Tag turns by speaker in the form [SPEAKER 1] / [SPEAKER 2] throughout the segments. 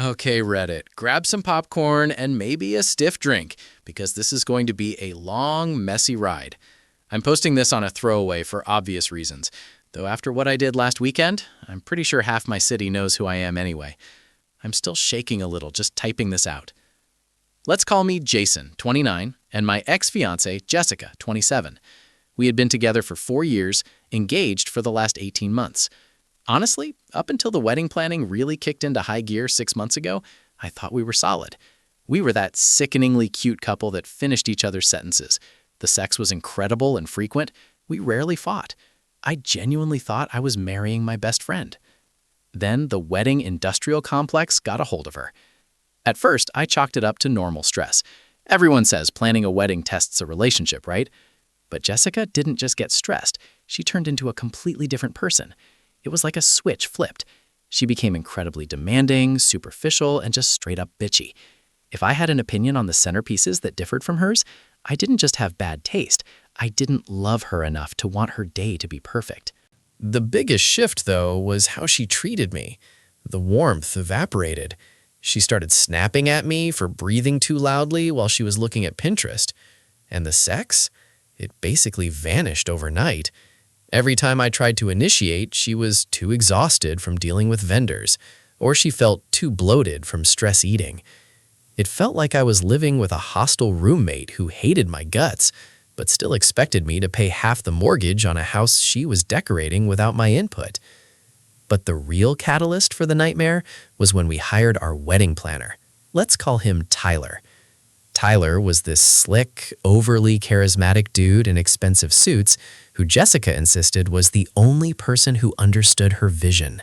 [SPEAKER 1] Okay, Reddit, grab some popcorn and maybe a stiff drink, because this is going to be a long, messy ride. I'm posting this on a throwaway for obvious reasons, though after what I did last weekend, I'm pretty sure half my city knows who I am anyway. I'm still shaking a little just typing this out. Let's call me Jason, 29, and my ex-fiancée, Jessica, 27. We had been together for 4 years, engaged for the last 18 months. Honestly, up until the wedding planning really kicked into high gear 6 months ago, I thought we were solid. We were that sickeningly cute couple that finished each other's sentences. The sex was incredible and frequent. We rarely fought. I genuinely thought I was marrying my best friend. Then the wedding industrial complex got a hold of her. At first, I chalked it up to normal stress. Everyone says planning a wedding tests a relationship, right? But Jessica didn't just get stressed. She turned into a completely different person. It was like a switch flipped. She became incredibly demanding, superficial, and just straight up bitchy. If I had an opinion on the centerpieces that differed from hers, I didn't just have bad taste. I didn't love her enough to want her day to be perfect.
[SPEAKER 2] The biggest shift, though, was how she treated me. The warmth evaporated. She started snapping at me for breathing too loudly while she was looking at Pinterest. And the sex? It basically vanished overnight. Every time I tried to initiate, she was too exhausted from dealing with vendors, or she felt too bloated from stress eating. It felt like I was living with a hostile roommate who hated my guts, but still expected me to pay half the mortgage on a house she was decorating without my input. But the real catalyst for the nightmare was when we hired our wedding planner. Let's call him Tyler. Tyler was this slick, overly charismatic dude in expensive suits who Jessica insisted was the only person who understood her vision.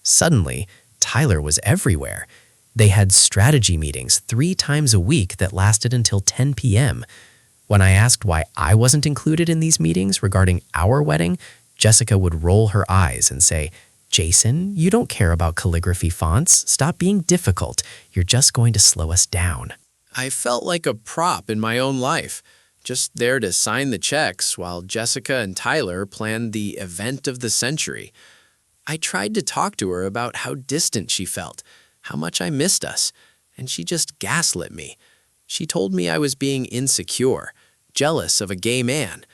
[SPEAKER 2] Suddenly, Tyler was everywhere. They had strategy meetings 3 times a week that lasted until 10 p.m. When I asked why I wasn't included in these meetings regarding our wedding, Jessica would roll her eyes and say, "Jason, you don't care about calligraphy fonts. Stop being difficult. You're just going to slow us down."
[SPEAKER 1] I felt like a prop in my own life, just there to sign the checks while Jessica and Tyler planned the event of the century. I tried to talk to her about how distant she felt, how much I missed us, and she just gaslit me. She told me I was being insecure, jealous of a gay man.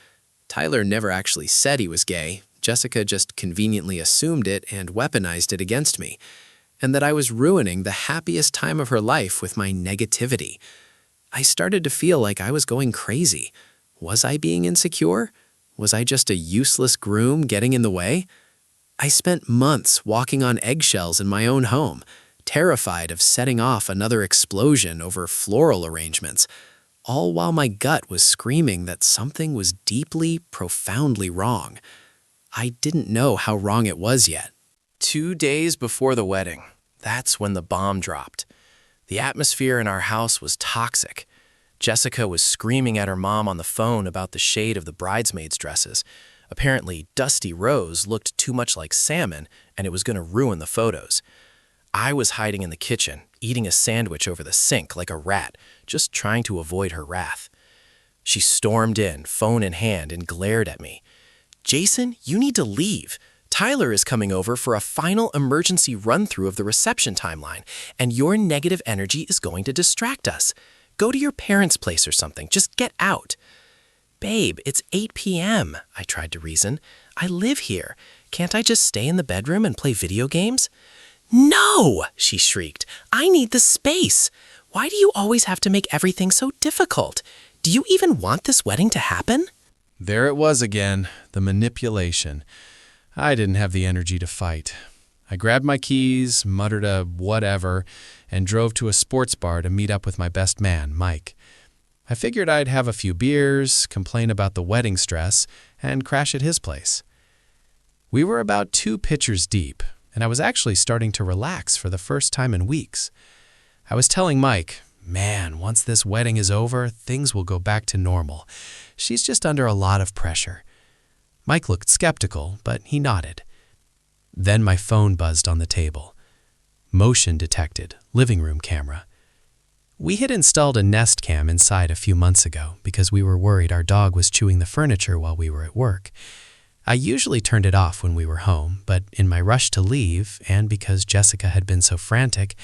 [SPEAKER 1] Tyler never actually said he was gay. Jessica just conveniently assumed it and weaponized it against me, and that I was ruining the happiest time of her life with my negativity. I started to feel like I was going crazy. Was I being insecure? Was I just a useless groom getting in the way? I spent months walking on eggshells in my own home, terrified of setting off another explosion over floral arrangements, all while my gut was screaming that something was deeply, profoundly wrong. I didn't know how wrong it was yet. 2 days before the wedding, that's when the bomb dropped. The atmosphere in our house was toxic. Jessica was screaming at her mom on the phone about the shade of the bridesmaids' dresses. Apparently, dusty rose looked too much like salmon, and it was going to ruin the photos. I was hiding in the kitchen, eating a sandwich over the sink like a rat, just trying to avoid her wrath. She stormed in, phone in hand, and glared at me. "Jason, you need to leave. Tyler is coming over for a final emergency run-through of the reception timeline, and your negative energy is going to distract us. Go to your parents' place or something. Just get out." "Babe, it's 8 p.m., I tried to reason. "I live here. Can't I just stay in the bedroom and play video games?" "No!" she shrieked. "I need the space. Why do you always have to make everything so difficult? Do you even want this wedding to happen?"
[SPEAKER 2] There it was again, the manipulation. I didn't have the energy to fight. I grabbed my keys, muttered a whatever, and drove to a sports bar to meet up with my best man, Mike. I figured I'd have a few beers, complain about the wedding stress, and crash at his place. We were about 2 pitchers deep, and I was actually starting to relax for the first time in weeks. I was telling Mike, "Man, once this wedding is over, things will go back to normal. She's just under a lot of pressure." Mike looked skeptical, but he nodded. Then my phone buzzed on the table. Motion detected, living room camera. We had installed a Nest Cam inside a few months ago because we were worried our dog was chewing the furniture while we were at work. I usually turned it off when we were home, but in my rush to leave, and because Jessica had been so frantic,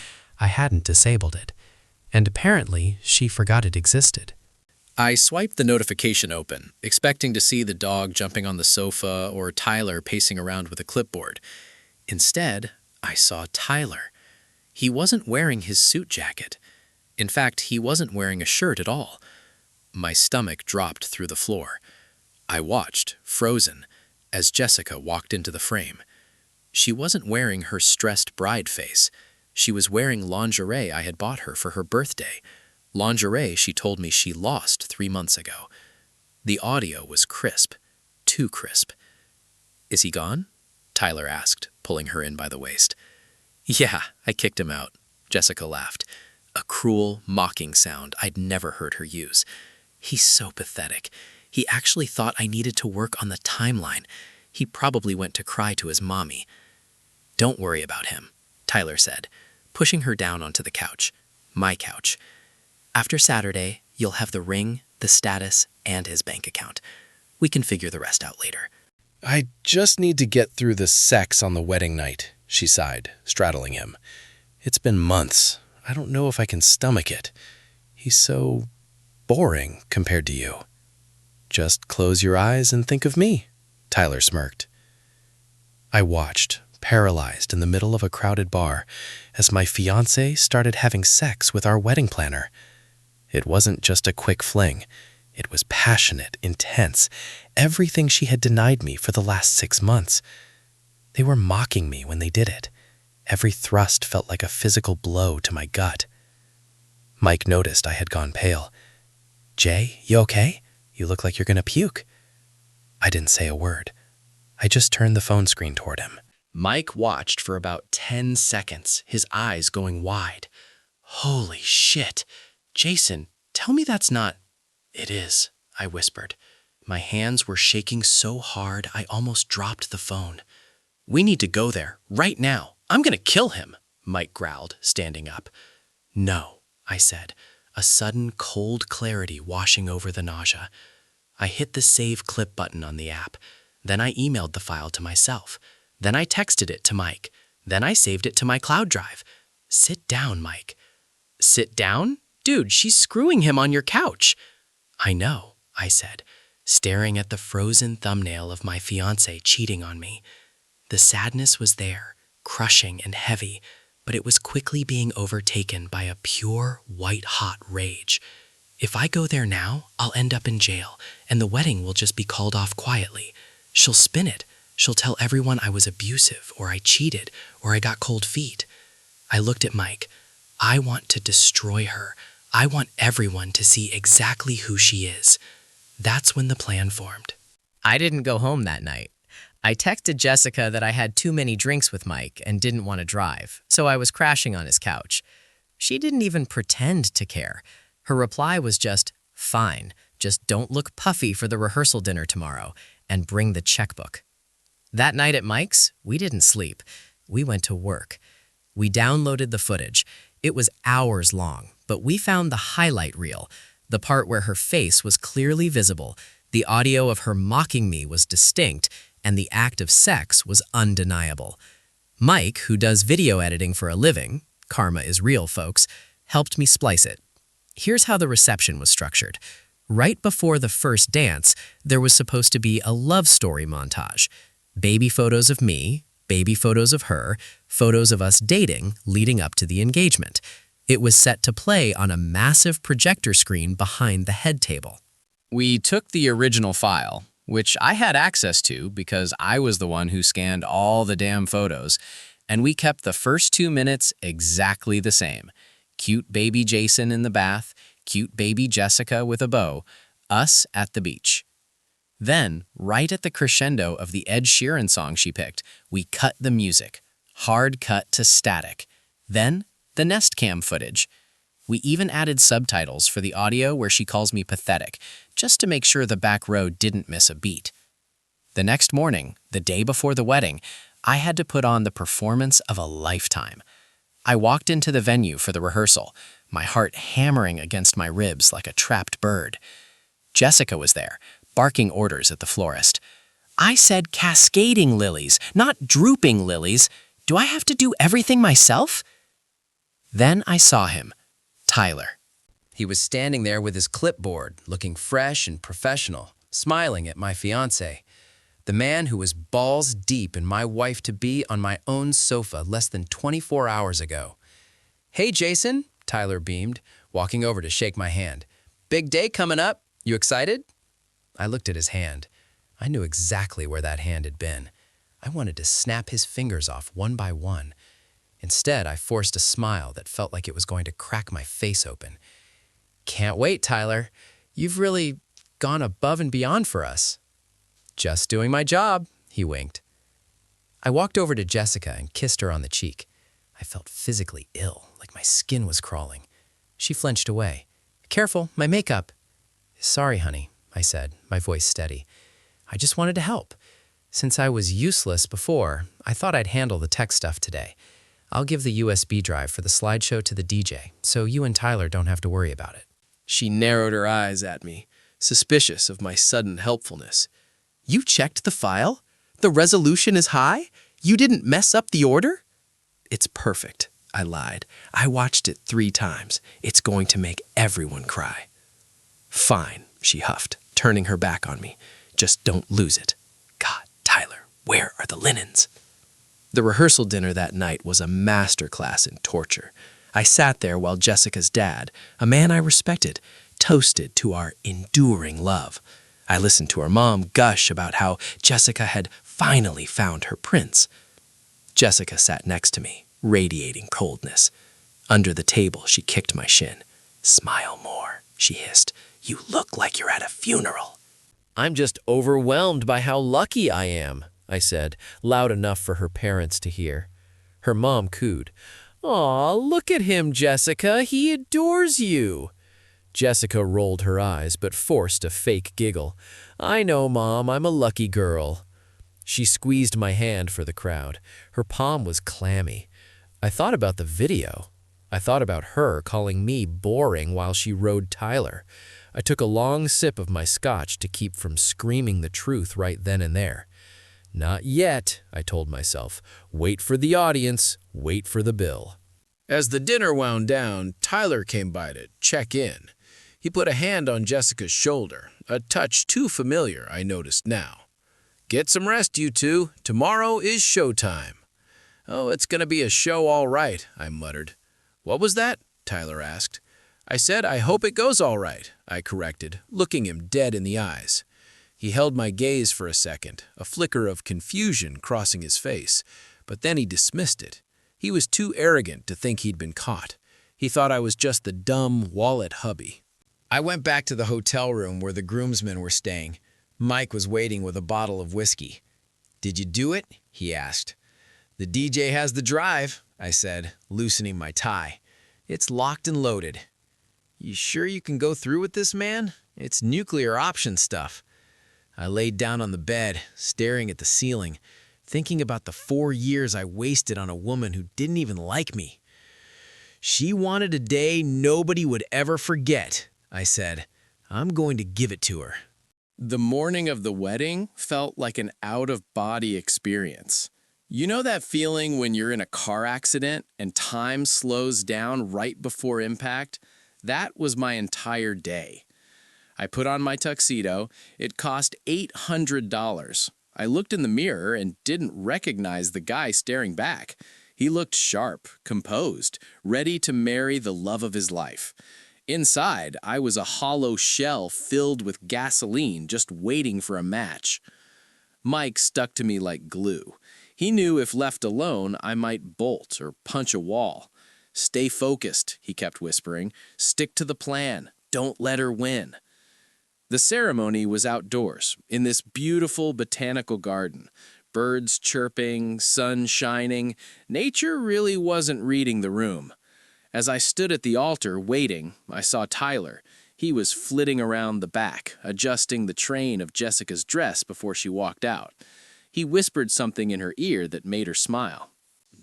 [SPEAKER 2] I hadn't disabled it, and apparently she forgot it existed.
[SPEAKER 1] I swiped the notification open, expecting to see the dog jumping on the sofa or Tyler pacing around with a clipboard. Instead, I saw Tyler. He wasn't wearing his suit jacket. In fact, he wasn't wearing a shirt at all. My stomach dropped through the floor. I watched, frozen, as Jessica walked into the frame. She wasn't wearing her stressed bride face. She was wearing lingerie I had bought her for her birthday. Lingerie she told me she lost 3 months ago. The audio was crisp, too crisp. "Is he gone?" Tyler asked, pulling her in by the waist. "Yeah, I kicked him out," Jessica laughed. A cruel, mocking sound I'd never heard her use. "He's so pathetic. He actually thought I needed to work on the timeline. He probably went to cry to his mommy." "Don't worry about him," Tyler said, pushing her down onto the couch. My couch. "After Saturday, you'll have the ring, the status, and his bank account. We can figure the rest out later."
[SPEAKER 2] "I just need to get through the sex on the wedding night," she sighed, straddling him. "It's been months. I don't know if I can stomach it. He's so boring compared to you." "Just close your eyes and think of me," Tyler smirked. I watched, paralyzed in the middle of a crowded bar, as my fiancé started having sex with our wedding planner. It wasn't just a quick fling. It was passionate, intense, everything she had denied me for the last 6 months. They were mocking me when they did it. Every thrust felt like a physical blow to my gut. Mike noticed I had gone pale. "Jay, you okay? You look like you're gonna puke." I didn't say a word. I just turned the phone screen toward him. Mike watched for about 10 seconds, his eyes going wide. "Holy shit. Jason, tell me that's not—" "It is," I whispered. My hands were shaking so hard I almost dropped the phone. "We need to go there, right now. I'm gonna kill him," Mike growled, standing up. "No," I said, a sudden cold clarity washing over the nausea. I hit the save clip button on the app. Then I emailed the file to myself. Then I texted it to Mike. Then I saved it to my cloud drive. "Sit down, Mike." "Sit down? Dude, she's screwing him on your couch." "I know," I said, staring at the frozen thumbnail of my fiancé cheating on me. The sadness was there, crushing and heavy, but it was quickly being overtaken by a pure, white-hot rage. If I go there now, I'll end up in jail, and the wedding will just be called off quietly. She'll spin it. She'll tell everyone I was abusive, or I cheated, or I got cold feet. I looked at Mike. I want to destroy her. I want everyone to see exactly who she is. That's when the plan formed. I didn't go home that night. I texted Jessica that I had too many drinks with Mike and didn't want to drive, so I was crashing on his couch. She didn't even pretend to care. Her reply was just, "Fine, just don't look puffy for the rehearsal dinner tomorrow, and bring the checkbook." That night at Mike's, we didn't sleep. We went to work. We downloaded the footage. It was hours long, but we found the highlight reel, the part where her face was clearly visible, the audio of her mocking me was distinct, and the act of sex was undeniable. Mike, who does video editing for a living, karma is real, folks, helped me splice it. Here's how the reception was structured. Right before the first dance, there was supposed to be a love story montage. Baby photos of me, baby photos of her, photos of us dating leading up to the engagement. It was set to play on a massive projector screen behind the head table. We took the original file, which I had access to because I was the one who scanned all the damn photos, and we kept the first 2 minutes exactly the same. Cute baby Jason in the bath, cute baby Jessica with a bow, us at the beach. Then, right at the crescendo of the Ed Sheeran song she picked, we cut the music. Hard cut to static. Then, the Nest Cam footage. We even added subtitles for the audio where she calls me pathetic, just to make sure the back row didn't miss a beat. The next morning, the day before the wedding, I had to put on the performance of a lifetime. I walked into the venue for the rehearsal, my heart hammering against my ribs like a trapped bird. Jessica was there, barking orders at the florist. "I said cascading lilies, not drooping lilies. Do I have to do everything myself?"
[SPEAKER 1] Then I saw him, Tyler.
[SPEAKER 2] He was standing there with his clipboard, looking fresh and professional, smiling at my fiancé. The man who was balls deep in my wife-to-be on my own sofa less than 24 hours ago. "Hey, Jason," Tyler beamed, walking over to shake my hand. "Big day coming up. You excited?" I looked at his hand. I knew exactly where that hand had been. I wanted to snap his fingers off one by one. Instead, I forced a smile that felt like it was going to crack my face open. "Can't wait, Tyler. You've really gone above and beyond for us." "Just doing my job," he winked. I walked over to Jessica and kissed her on the cheek. I felt physically ill, like my skin was crawling. She flinched away. "Careful, my makeup." "Sorry, honey," I said, my voice steady. "I just wanted to help. Since I was useless before, I thought I'd handle the tech stuff today. I'll give the USB drive for the slideshow to the DJ, so you and Tyler don't have to worry about it."
[SPEAKER 1] She narrowed her eyes at me, suspicious of my sudden helpfulness. "You checked the file? The resolution is high? You didn't mess up the order?" "It's perfect," I lied. "I watched it 3 times. It's going to make everyone cry." "Fine," she huffed, turning her back on me. "Just don't lose it. God, Tyler, where are the linens?" The rehearsal dinner that night was a masterclass in torture. I sat there while Jessica's dad, a man I respected, toasted to our enduring love. I listened to her mom gush about how Jessica had finally found her prince. Jessica sat next to me, radiating coldness. Under the table, she kicked my shin. "Smile more," she hissed. "You look like you're at a funeral."
[SPEAKER 2] "I'm just overwhelmed by how lucky I am," I said, loud enough for her parents to hear. Her mom cooed. "Aw, look at him, Jessica. He adores you." Jessica rolled her eyes, but forced a fake giggle. "I know, Mom, I'm a lucky girl." She squeezed my hand for the crowd. Her palm was clammy. I thought about the video. I thought about her calling me boring while she rode Tyler. I took a long sip of my scotch to keep from screaming the truth right then and there. "Not yet," I told myself. "Wait for the audience, wait for the bill."
[SPEAKER 3] As the dinner wound down, Tyler came by to check in. He put a hand on Jessica's shoulder, a touch too familiar, I noticed now. "Get some rest, you two. Tomorrow is showtime." "Oh, it's going to be a show all right," I muttered. "What was that?" Tyler asked. "I said I hope it goes all right," I corrected, looking him dead in the eyes. He held my gaze for a second, a flicker of confusion crossing his face, but then he dismissed it. He was too arrogant to think he'd been caught. He thought I was just the dumb wallet hubby. I went back to the hotel room where the groomsmen were staying. Mike was waiting with a bottle of whiskey. "Did you do it?" he asked. "The DJ has the drive," I said, loosening my tie. "It's locked and loaded." "You sure you can go through with this, man? It's nuclear option stuff." I laid down on the bed, staring at the ceiling, thinking about the 4 years I wasted on a woman who didn't even like me. "She wanted a day nobody would ever forget," I said. "I'm going to give it to her."
[SPEAKER 1] The morning of the wedding felt like an out-of-body experience. You know that feeling when you're in a car accident and time slows down right before impact? That was my entire day. I put on my tuxedo. It cost $800. I looked in the mirror and didn't recognize the guy staring back. He looked sharp, composed, ready to marry the love of his life. Inside, I was a hollow shell filled with gasoline, just waiting for a match. Mike stuck to me like glue. He knew if left alone, I might bolt or punch a wall. "Stay focused," he kept whispering. "Stick to the plan. Don't let her win." The ceremony was outdoors, in this beautiful botanical garden. Birds chirping, sun shining. Nature really wasn't reading the room. As I stood at the altar waiting, I saw Tyler. He was flitting around the back, adjusting the train of Jessica's dress before she walked out. He whispered something in her ear that made her smile.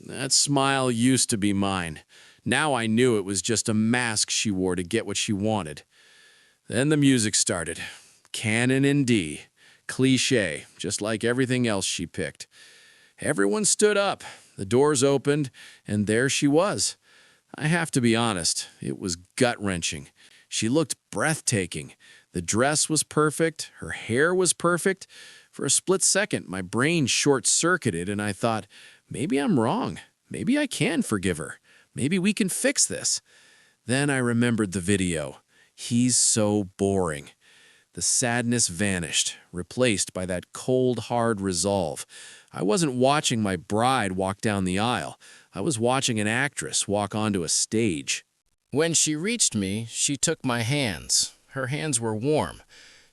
[SPEAKER 3] That smile used to be mine. Now I knew it was just a mask she wore to get what she wanted. Then the music started. Canon in D. Cliché, just like everything else she picked. Everyone stood up. The doors opened, and there she was.
[SPEAKER 1] I have to be honest, it was gut-wrenching. She looked breathtaking. The dress was perfect, her hair was perfect. For a split second, my brain short-circuited and I thought, maybe I'm wrong. Maybe I can forgive her. Maybe we can fix this. Then I remembered the video. He's so boring. The sadness vanished, replaced by that cold, hard resolve. I wasn't watching my bride walk down the aisle. I was watching an actress walk onto a stage.
[SPEAKER 3] When she reached me, she took my hands. Her hands were warm.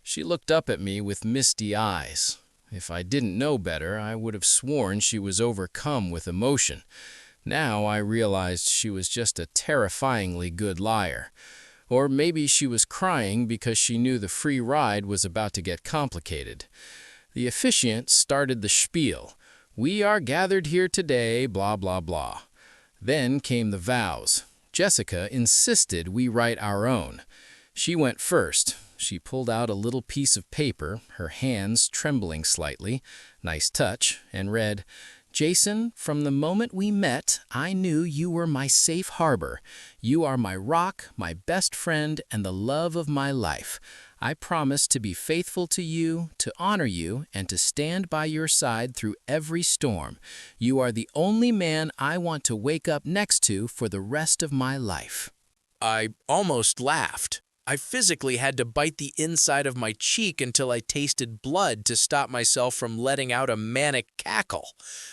[SPEAKER 3] She looked up at me with misty eyes. If I didn't know better, I would have sworn she was overcome with emotion. Now I realized she was just a terrifyingly good liar. Or maybe she was crying because she knew the free ride was about to get complicated. The officiant started the spiel. We are gathered here today, blah, blah, blah. Then came the vows. Jessica insisted we write our own. She went first. She pulled out a little piece of paper, her hands trembling slightly, nice touch, and read, Jason, from the moment we met, I knew you were my safe harbor. You are my rock, my best friend, and the love of my life. I promise to be faithful to you, to honor you, and to stand by your side through every storm. You are the only man I want to wake up next to for the rest of my life.
[SPEAKER 1] I almost laughed. I physically had to bite the inside of my cheek until I tasted blood to stop myself from letting out a manic cackle.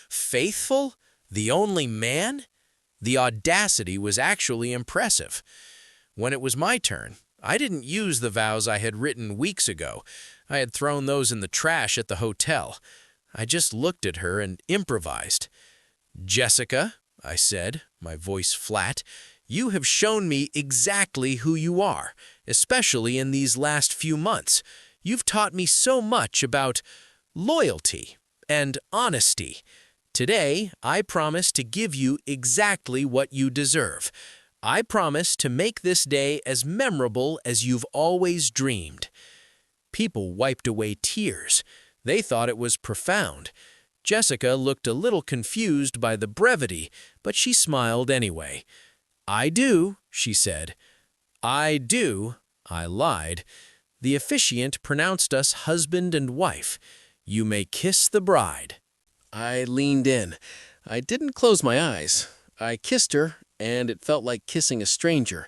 [SPEAKER 1] Faithful? The only man? The audacity was actually impressive. When it was my turn, I didn't use the vows I had written weeks ago. I had thrown those in the trash at the hotel. I just looked at her and improvised. Jessica, I said, my voice flat, you have shown me exactly who you are, especially in these last few months. You've taught me so much about loyalty and honesty. Today, I promise to give you exactly what you deserve. I promise to make this day as memorable as you've always dreamed. People wiped away tears. They thought it was profound. Jessica looked a little confused by the brevity, but she smiled anyway. I do, she said. I do, I lied. The officiant pronounced us husband and wife. You may kiss the bride. I leaned in. I didn't close my eyes. I kissed her, and it felt like kissing a stranger.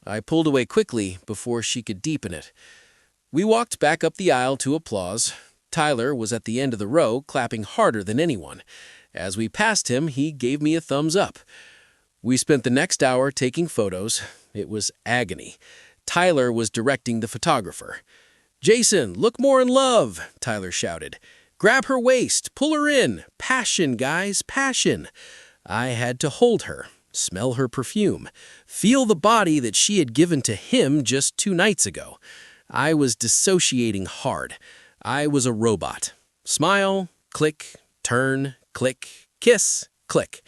[SPEAKER 1] I pulled away quickly before she could deepen it. We walked back up the aisle to applause. Tyler was at the end of the row, clapping harder than anyone. As we passed him, he gave me a thumbs up. We spent the next hour taking photos. It was agony. Tyler was directing the photographer. Jason, look more in love, Tyler shouted. Grab her waist, pull her in. Passion, guys, passion. I had to hold her, smell her perfume, feel the body that she had given to him just 2 nights ago. I was dissociating hard. I was a robot. Smile, click, turn, click, kiss, click.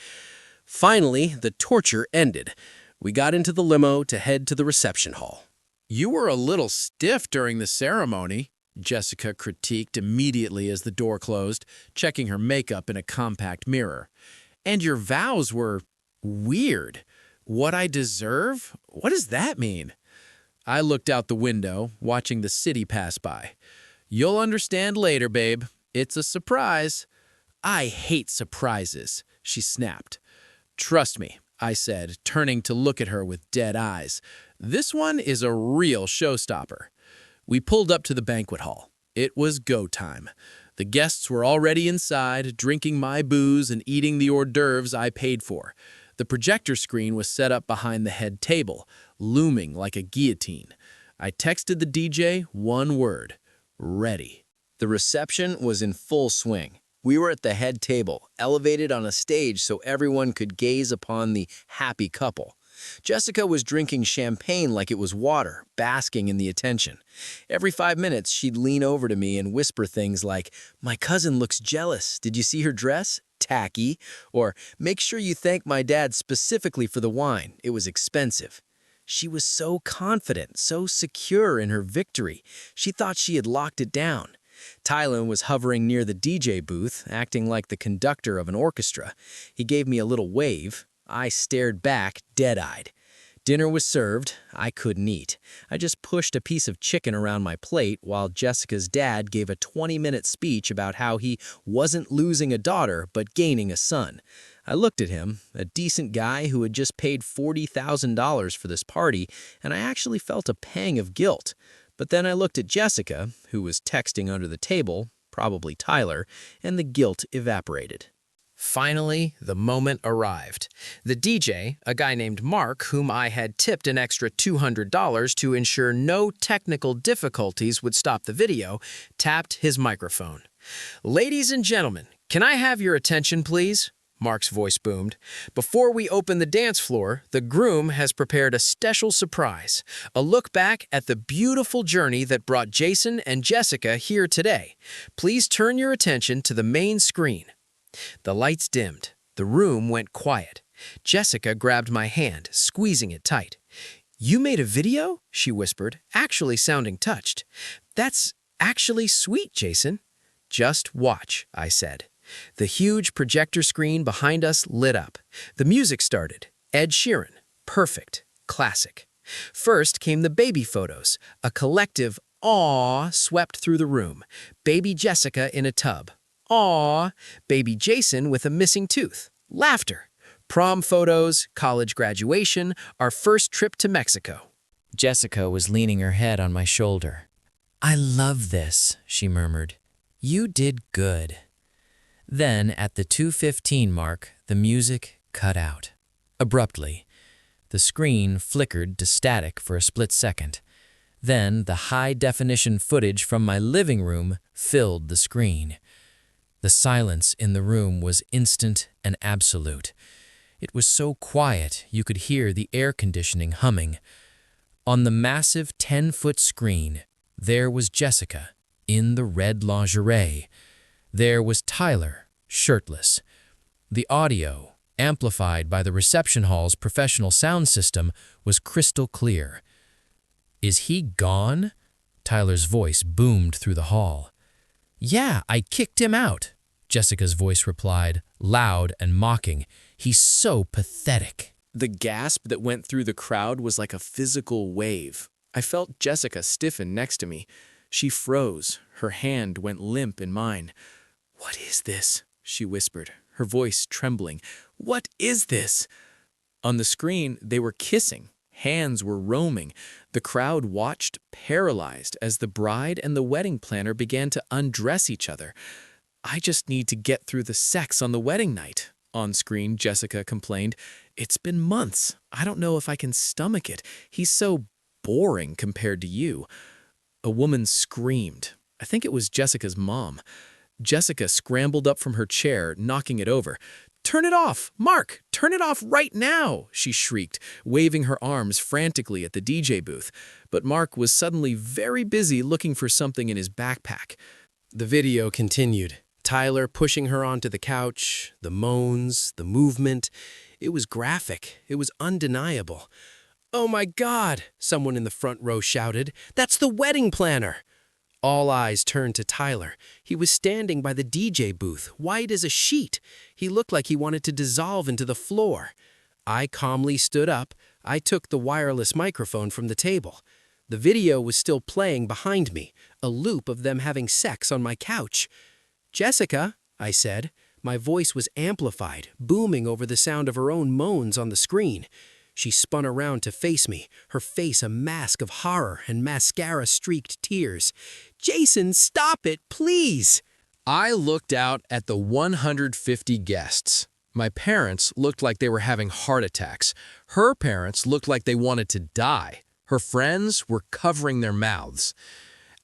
[SPEAKER 1] Finally, the torture ended. We got into the limo to head to the reception hall. You were a little stiff during the ceremony, Jessica critiqued immediately as the door closed, checking her makeup in a compact mirror. And your vows were weird. What I deserve? What does that mean? I looked out the window, watching the city pass by. You'll understand later, babe. It's a surprise. I hate surprises, she snapped. Trust me, I said, turning to look at her with dead eyes. This one is a real showstopper. We pulled up to the banquet hall. It was go time. The guests were already inside, drinking my booze and eating the hors d'oeuvres I paid for. The projector screen was set up behind the head table, looming like a guillotine. I texted the DJ one word, ready. The reception was in full swing. We were at the head table, elevated on a stage so everyone could gaze upon the happy couple. Jessica was drinking champagne like it was water, basking in the attention. Every 5 minutes, she'd lean over to me and whisper things like, "My cousin looks jealous. Did you see her dress? Tacky." Or, "Make sure you thank my dad specifically for the wine. It was expensive." She was so confident, so secure in her victory. She thought she had locked it down. Tylen was hovering near the DJ booth, acting like the conductor of an orchestra. He gave me a little wave. I stared back, dead-eyed. Dinner was served. I couldn't eat. I just pushed a piece of chicken around my plate while Jessica's dad gave a 20-minute speech about how he wasn't losing a daughter but gaining a son. I looked at him, a decent guy who had just paid $40,000 for this party, and I actually felt a pang of guilt. But then I looked at Jessica, who was texting under the table, probably Tyler, and the guilt evaporated.
[SPEAKER 2] Finally, the moment arrived. The DJ, a guy named Mark, whom I had tipped an extra $200 to ensure no technical difficulties would stop the video, tapped his microphone. "Ladies and gentlemen, can I have your attention, please?" Mark's voice boomed. "Before we open the dance floor, the groom has prepared a special surprise, a look back at the beautiful journey that brought Jason and Jessica here today. Please turn your attention to the main screen." The lights dimmed. The room went quiet. Jessica grabbed my hand, squeezing it tight. "You made a video?" she whispered, actually sounding touched. "That's actually sweet, Jason." "Just watch," I said. The huge projector screen behind us lit up. The music started. Ed Sheeran. Perfect. Classic. First came the baby photos. A collective "Aw" swept through the room. Baby Jessica in a tub. Aw. Baby Jason with a missing tooth. Laughter. Prom photos, college graduation, our first trip to Mexico. Jessica was leaning her head on my shoulder. "I love this," she murmured. "You did good." Then, at the 2:15 mark, the music cut out. Abruptly, the screen flickered to static for a split second. Then, the high-definition footage from my living room filled the screen. The silence in the room was instant and absolute. It was so quiet you could hear the air conditioning humming. On the massive 10-foot screen, there was Jessica in the red lingerie. There was Tyler, shirtless. The audio, amplified by the reception hall's professional sound system, was crystal clear. "Is he gone?" Tyler's voice boomed through the hall. "Yeah, I kicked him out," Jessica's voice replied, loud and mocking. "He's so pathetic."
[SPEAKER 1] The gasp that went through the crowd was like a physical wave. I felt Jessica stiffen next to me. She froze. Her hand went limp in mine. "What is this?" she whispered, her voice trembling. "What is this?" On the screen, they were kissing. Hands were roaming. The crowd watched, paralyzed, as the bride and the wedding planner began to undress each other. "I just need to get through the sex on the wedding night." On screen, Jessica complained. "It's been months. I don't know if I can stomach it. He's so boring compared to you." A woman screamed. I think it was Jessica's mom. Jessica scrambled up from her chair, knocking it over. "Turn it off! Mark, turn it off right now!" she shrieked, waving her arms frantically at the DJ booth. But Mark was suddenly very busy looking for something in his backpack. The video continued. Tyler pushing her onto the couch, the moans, the movement. It was graphic. It was undeniable. "Oh my God!" someone in the front row shouted. "That's the wedding planner!" All eyes turned to Tyler. He was standing by the DJ booth, white as a sheet. He looked like he wanted to dissolve into the floor. I calmly stood up. I took the wireless microphone from the table. The video was still playing behind me, a loop of them having sex on my couch. "Jessica," I said. My voice was amplified, booming over the sound of her own moans on the screen. She spun around to face me, her face a mask of horror and mascara-streaked tears. "Jason, stop it, please!"
[SPEAKER 3] I looked out at the 150 guests. My parents looked like they were having heart attacks. Her parents looked like they wanted to die. Her friends were covering their mouths.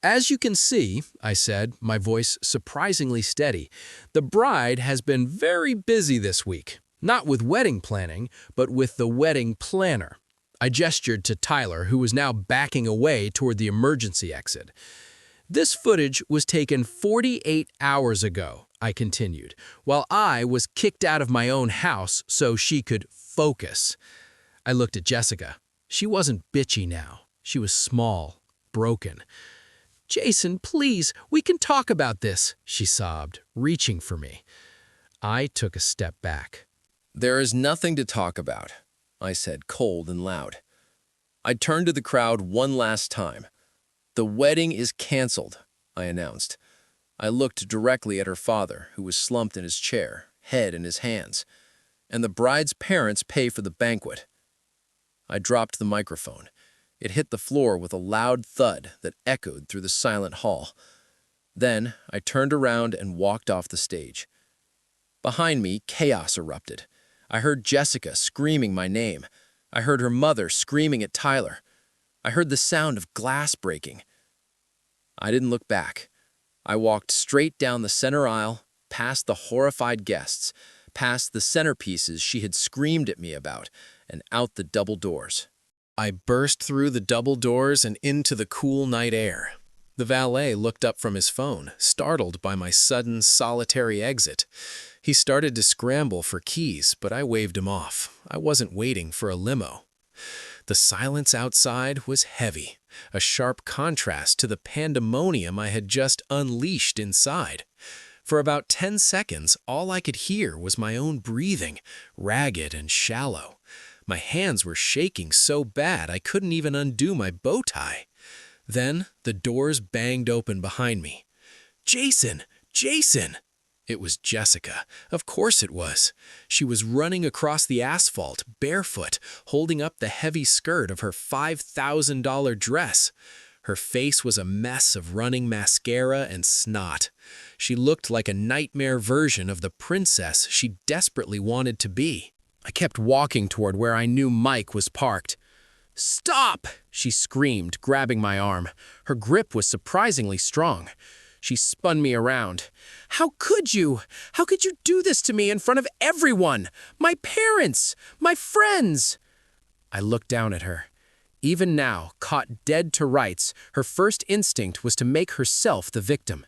[SPEAKER 3] "As you can see," I said, my voice surprisingly steady, "the bride has been very busy this week. Not with wedding planning, but with the wedding planner." I gestured to Tyler, who was now backing away toward the emergency exit. "This footage was taken 48 hours ago," I continued, "while I was kicked out of my own house so she could focus." I looked at Jessica. She wasn't bitchy now. She was small, broken. "Jason, please, we can talk about this," she sobbed, reaching for me. I took a step back.
[SPEAKER 1] There is nothing to talk about, I said, cold and loud. I turned to the crowd one last time. The wedding is canceled, I announced. I looked directly at her father, who was slumped in his chair, head in his hands. And the bride's parents pay for the banquet. I dropped the microphone. It hit the floor with a loud thud that echoed through the silent hall. Then I turned around and walked off the stage. Behind me, chaos erupted. I heard Jessica screaming my name. I heard her mother screaming at Tyler. I heard the sound of glass breaking. I didn't look back. I walked straight down the center aisle, past the horrified guests, past the centerpieces she had screamed at me about, and out the double doors. I burst through the double doors and into the cool night air. The valet looked up from his phone, startled by my sudden, solitary exit. He started to scramble for keys, but I waved him off. I wasn't waiting for a limo. The silence outside was heavy, a sharp contrast to the pandemonium I had just unleashed inside. For about 10 seconds, all I could hear was my own breathing, ragged and shallow. My hands were shaking so bad I couldn't even undo my bow tie. Then the doors banged open behind me. "Jason! Jason!" It was Jessica. Of course it was. She was running across the asphalt, barefoot, holding up the heavy skirt of her $5,000 dress. Her face was a mess of running mascara and snot. She looked like a nightmare version of the princess she desperately wanted to be. I kept walking toward where I knew Mike was parked. "Stop!" she screamed, grabbing my arm. Her grip was surprisingly strong. She spun me around. "How could you? How could you do this to me in front of everyone? My parents! My friends!" I looked down at her. Even now, caught dead to rights, her first instinct was to make herself the victim.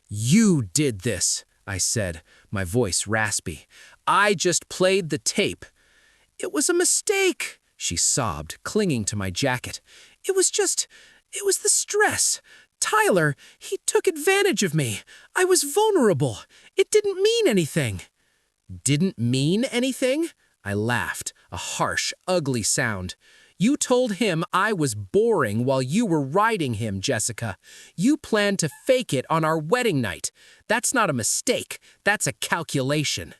[SPEAKER 1] "You did this," I said, my voice raspy. "I just played the tape." "It was a mistake," she sobbed, clinging to my jacket. It was the stress. Tyler, he took advantage of me. I was vulnerable. It didn't mean anything." "Didn't mean anything?" I laughed, a harsh, ugly sound. "You told him I was boring while you were riding him, Jessica. You planned to fake it on our wedding night. That's not a mistake. That's a calculation."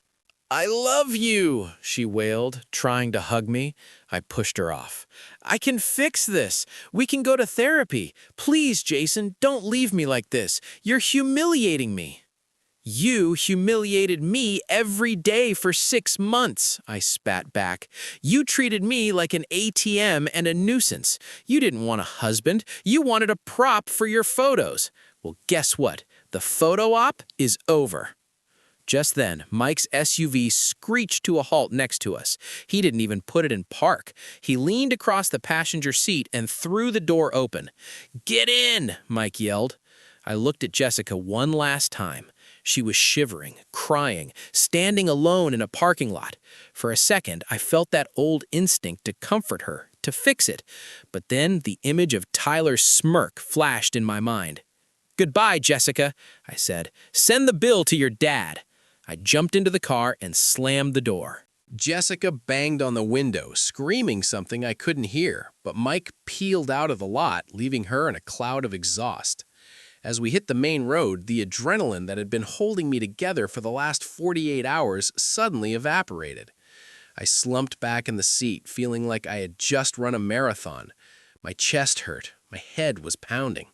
[SPEAKER 1] "I love you," she wailed, trying to hug me. I pushed her off. "I can fix this. We can go to therapy. Please, Jason, don't leave me like this. You're humiliating me." "You humiliated me every day for 6 months," I spat back. "You treated me like an ATM and a nuisance. You didn't want a husband. You wanted a prop for your photos. Well, guess what? The photo op is over." Just then, Mike's SUV screeched to a halt next to us. He didn't even put it in park. He leaned across the passenger seat and threw the door open. "Get in!" Mike yelled. I looked at Jessica one last time. She was shivering, crying, standing alone in a parking lot. For a second, I felt that old instinct to comfort her, to fix it. But then the image of Tyler's smirk flashed in my mind. "Goodbye, Jessica," I said. "Send the bill to your dad." I jumped into the car and slammed the door. Jessica banged on the window, screaming something I couldn't hear, but Mike peeled out of the lot, leaving her in a cloud of exhaust. As we hit the main road, the adrenaline that had been holding me together for the last 48 hours suddenly evaporated. I slumped back in the seat, feeling like I had just run a marathon. My chest hurt. My head was pounding.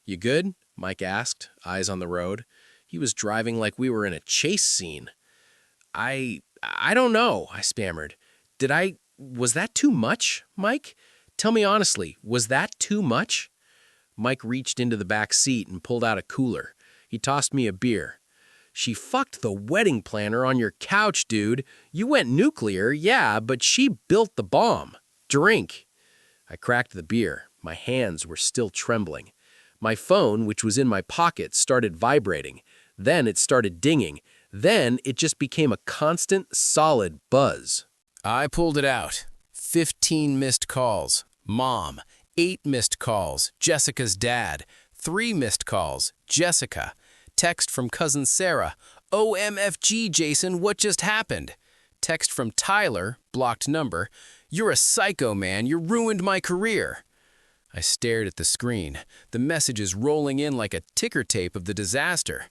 [SPEAKER 1] "You good?" Mike asked, eyes on the road. He was driving like we were in a chase scene. I don't know," I stammered. Was that too much, Mike? Tell me honestly, was that too much?" Mike reached into the back seat and pulled out a cooler. He tossed me a beer. "She fucked the wedding planner on your couch, dude. You went nuclear, yeah, but she built the bomb. Drink." I cracked the beer. My hands were still trembling. My phone, which was in my pocket, started vibrating. Then it started dinging. Then it just became a constant, solid buzz. I pulled it out. 15 missed calls. Mom. 8 missed calls. Jessica's dad. 3 missed calls. Jessica. Text from cousin Sarah. "OMFG, Jason, what just happened?"
[SPEAKER 3] Text from Tyler, blocked number. "You're a psycho, man. You ruined my career." I stared at the screen, the messages rolling in like a ticker tape of the disaster.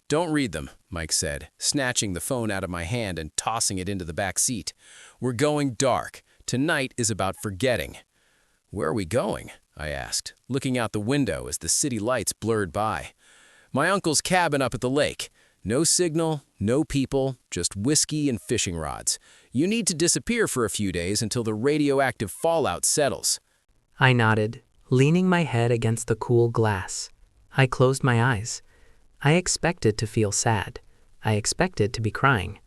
[SPEAKER 3] "Don't read them," Mike said, snatching the phone out of my hand and tossing it into the back seat. "We're going dark. Tonight is about forgetting." "Where are we going?" I asked, looking out the window as the city lights blurred by. "My uncle's cabin up at the lake. No signal, no people, just whiskey and fishing rods. You need to disappear for a few days until the radioactive fallout settles."
[SPEAKER 4] I nodded, leaning my head against the cool glass. I closed my eyes. I expected to feel sad. I expected to be crying.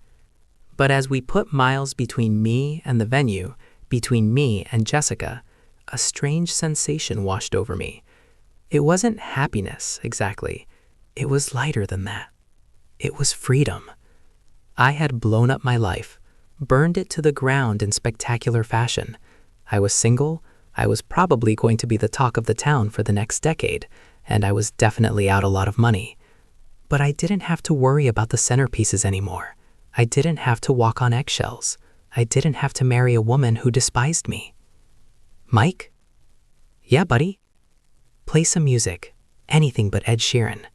[SPEAKER 4] But as we put miles between me and the venue, between me and Jessica, a strange sensation washed over me. It wasn't happiness, exactly. It was lighter than that. It was freedom. I had blown up my life, burned it to the ground in spectacular fashion. I was single. I was probably going to be the talk of the town for the next decade, and I was definitely out a lot of money. But I didn't have to worry about the centerpieces anymore. I didn't have to walk on eggshells. I didn't have to marry a woman who despised me. "Mike?" "Yeah, buddy?" "Play some music. Anything but Ed Sheeran."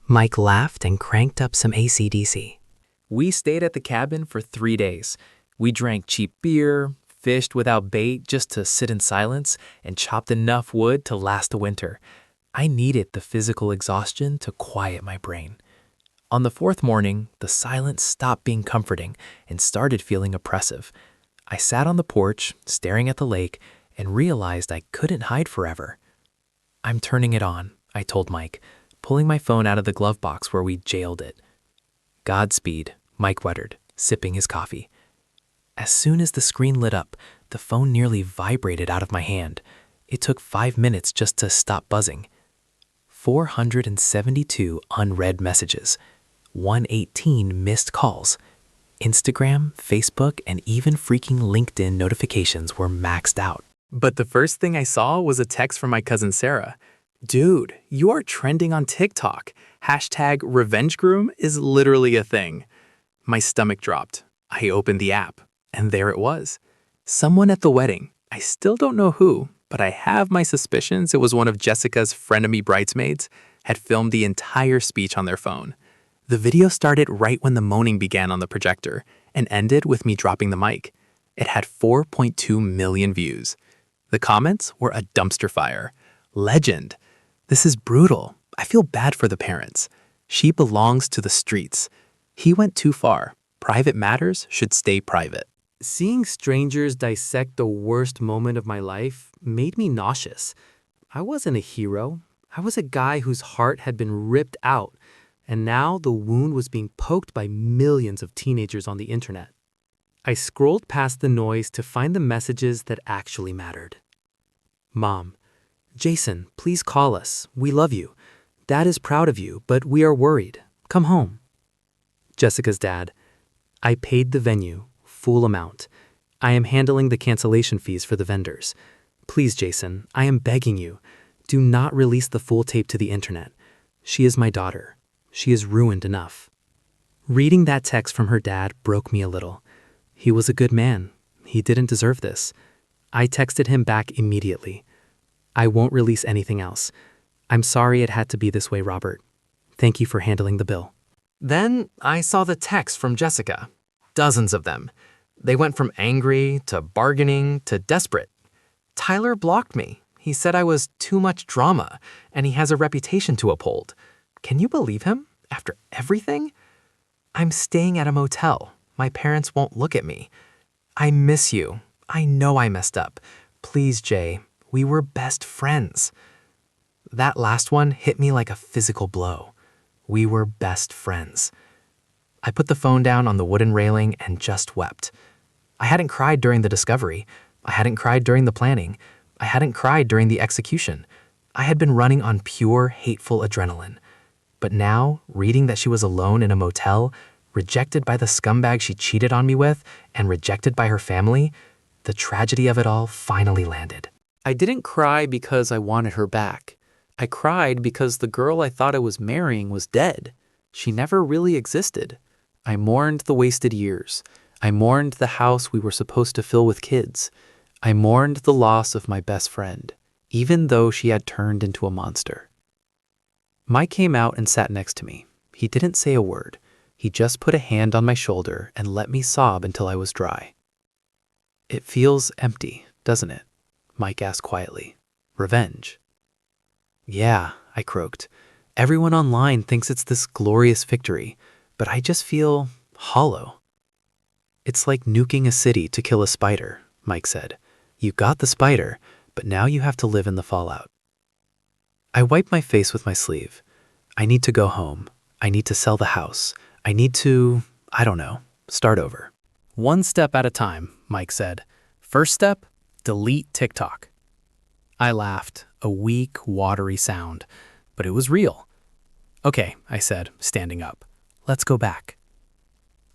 [SPEAKER 4] Mike laughed and cranked up some AC/DC.
[SPEAKER 5] We stayed at the cabin for 3 days. We drank cheap beer, fished without bait just to sit in silence, and chopped enough wood to last the winter. I needed the physical exhaustion to quiet my brain. On the 4th morning, the silence stopped being comforting and started feeling oppressive. I sat on the porch, staring at the lake, and realized I couldn't hide forever. "I'm turning it on," I told Mike, pulling my phone out of the glove box where we'd jailed it. "Godspeed," Mike muttered, sipping his coffee. As soon as the screen lit up, the phone nearly vibrated out of my hand. It took 5 minutes just to stop buzzing. 472 unread messages, 118 missed calls. Instagram, Facebook, and even freaking LinkedIn notifications were maxed out. But the first thing I saw was a text from my cousin Sarah. "Dude, you are trending on TikTok. #RevengeGroom is literally a thing." My stomach dropped. I opened the app, and there it was. Someone at the wedding. I still don't know who, but I have my suspicions it was one of Jessica's frenemy bridesmaids, had filmed the entire speech on their phone. The video started right when the moaning began on the projector and ended with me dropping the mic. It had 4.2 million views. The comments were a dumpster fire. "Legend. This is brutal. I feel bad for the parents. She belongs to the streets. He went too far. Private matters should stay private." Seeing strangers dissect the worst moment of my life made me nauseous. I wasn't a hero. I was a guy whose heart had been ripped out, and now the wound was being poked by millions of teenagers on the internet. I scrolled past the noise to find the messages that actually mattered. "Mom, Jason, please call us. We love you. Dad is proud of you, but we are worried. Come home." Jessica's dad, "I paid the venue, full amount. I am handling the cancellation fees for the vendors. Please, Jason, I am begging you. Do not release the full tape to the internet. She is my daughter. She is ruined enough." Reading that text from her dad broke me a little. He was a good man. He didn't deserve this. I texted him back immediately. "I won't release anything else. I'm sorry it had to be this way, Robert. Thank you for handling the bill." Then I saw the texts from Jessica. Dozens of them. They went from angry to bargaining to desperate. Tyler blocked me. He said I was too much drama, and he has a reputation to uphold. Can you believe him? After everything? "I'm staying at a motel. My parents won't look at me. I miss you. I know I messed up. Please, Jay. We were best friends." That last one hit me like a physical blow. We were best friends. I put the phone down on the wooden railing and just wept. I hadn't cried during the discovery. I hadn't cried during the planning. I hadn't cried during the execution. I had been running on pure, hateful adrenaline. But now, reading that she was alone in a motel, rejected by the scumbag she cheated on me with, and rejected by her family, the tragedy of it all finally landed. I didn't cry because I wanted her back. I cried because the girl I thought I was marrying was dead. She never really existed. I mourned the wasted years. I mourned the house we were supposed to fill with kids. I mourned the loss of my best friend, even though she had turned into a monster. Mike came out and sat next to me. He didn't say a word. He just put a hand on my shoulder and let me sob until I was dry. It feels empty, doesn't it? Mike asked quietly. Revenge. Yeah, I croaked. Everyone online thinks it's this glorious victory, but I just feel hollow. It's like nuking a city to kill a spider, Mike said. You got the spider, but now you have to live in the fallout. I wiped my face with my sleeve. I need to go home. I need to sell the house. I need to, start over.
[SPEAKER 2] One step at a time, Mike said. First step, delete TikTok. I laughed, a weak, watery sound, but it was real. Okay, I said, standing up. Let's go back.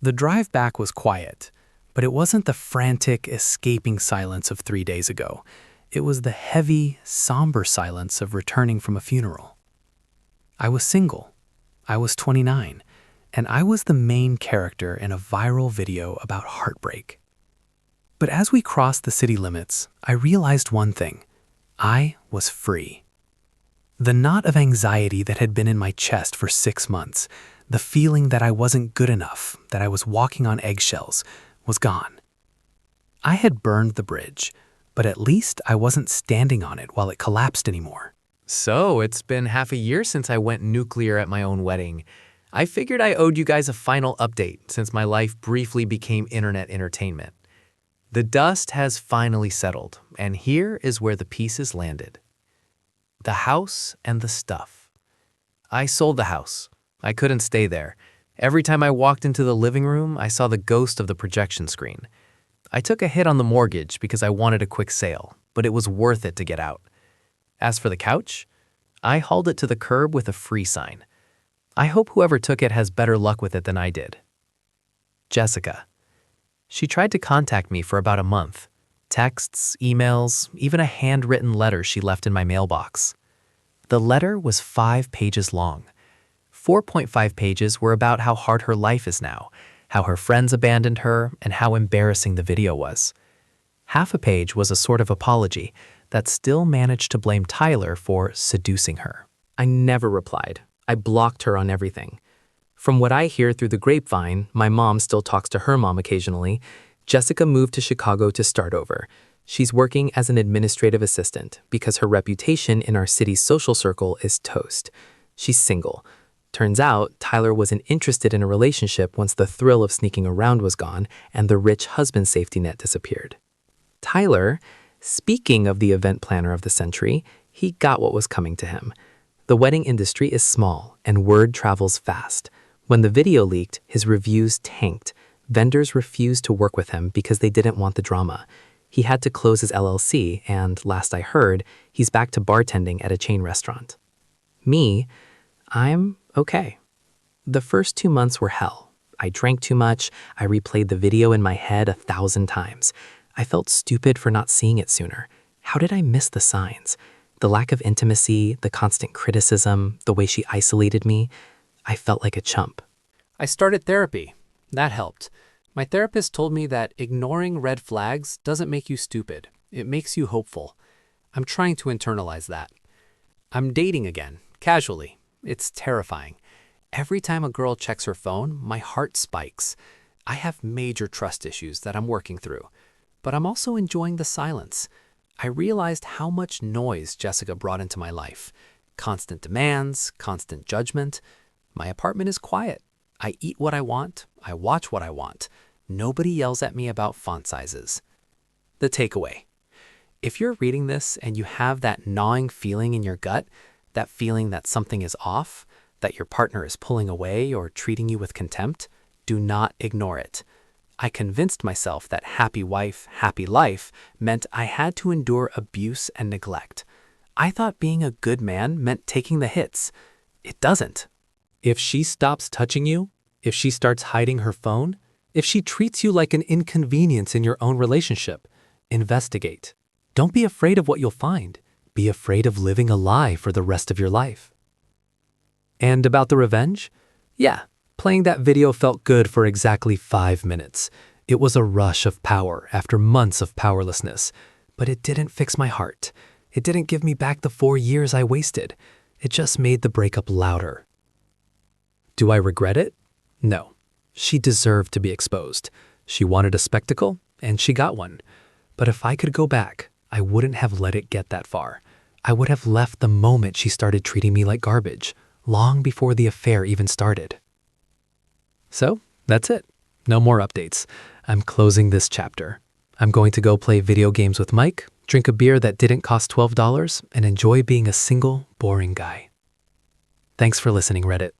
[SPEAKER 2] The drive back was quiet, but it wasn't the frantic, escaping silence of 3 days ago. It was the heavy, somber silence of returning from a funeral. I was single. I was 29, and I was the main character in a viral video about heartbreak. But as we crossed the city limits, I realized one thing. I was free. The knot of anxiety that had been in my chest for 6 months, the feeling that I wasn't good enough, that I was walking on eggshells, was gone. I had burned the bridge, but at least I wasn't standing on it while it collapsed anymore.
[SPEAKER 5] So it's been half a year since I went nuclear at my own wedding. I figured I owed you guys a final update since my life briefly became internet entertainment. The dust has finally settled, and here is where the pieces landed. The house and the stuff. I sold the house. I couldn't stay there. Every time I walked into the living room, I saw the ghost of the projection screen. I took a hit on the mortgage because I wanted a quick sale, but it was worth it to get out. As for the couch, I hauled it to the curb with a free sign. I hope whoever took it has better luck with it than I did. Jessica. She tried to contact me for about a month. Texts, emails, even a handwritten letter she left in my mailbox. The letter was 5 pages long. 4.5 pages were about how hard her life is now, how her friends abandoned her, and how embarrassing the video was. Half a page was a sort of apology that still managed to blame Tyler for seducing her. I never replied. I blocked her on everything. From what I hear through the grapevine, my mom still talks to her mom occasionally. Jessica moved to Chicago to start over. She's working as an administrative assistant because her reputation in our city's social circle is toast. She's single. Turns out, Tyler wasn't interested in a relationship once the thrill of sneaking around was gone and the rich husband safety net disappeared. Tyler, speaking of the event planner of the century, he got what was coming to him. The wedding industry is small and word travels fast. When the video leaked, his reviews tanked. Vendors refused to work with him because they didn't want the drama. He had to close his LLC, and last I heard, he's back to bartending at a chain restaurant. Me, I'm okay. The first 2 months were hell. I drank too much. I replayed the video in my head 1,000 times. I felt stupid for not seeing it sooner. How did I miss the signs? The lack of intimacy, the constant criticism, the way she isolated me. I felt like a chump.
[SPEAKER 2] I started therapy. That helped. My therapist told me that ignoring red flags doesn't make you stupid. It makes you hopeful. I'm trying to internalize that. I'm dating again, casually. It's terrifying. Every time a girl checks her phone, my heart spikes. I have major trust issues that I'm working through. But I'm also enjoying the silence. I realized how much noise Jessica brought into my life. Constant demands, constant judgment. My apartment is quiet. I eat what I want. I watch what I want. Nobody yells at me about font sizes. The takeaway. If you're reading this and you have that gnawing feeling in your gut, that feeling that something is off, that your partner is pulling away or treating you with contempt, do not ignore it. I convinced myself that happy wife, happy life meant I had to endure abuse and neglect. I thought being a good man meant taking the hits. It doesn't. If she stops touching you, if she starts hiding her phone, if she treats you like an inconvenience in your own relationship, investigate. Don't be afraid of what you'll find. Be afraid of living a lie for the rest of your life. And about the revenge? Yeah, playing that video felt good for exactly 5 minutes.
[SPEAKER 5] It was a rush of power after months of powerlessness, but it didn't fix my heart. It didn't give me back the 4 years I wasted. It just made the breakup louder. Do I regret it? No. She deserved to be exposed. She wanted a spectacle, and she got one. But if I could go back, I wouldn't have let it get that far. I would have left the moment she started treating me like garbage, long before the affair even started. So, that's it. No more updates. I'm closing this chapter. I'm going to go play video games with Mike, drink a beer that didn't cost $12, and enjoy being a single, boring guy. Thanks for listening, Reddit.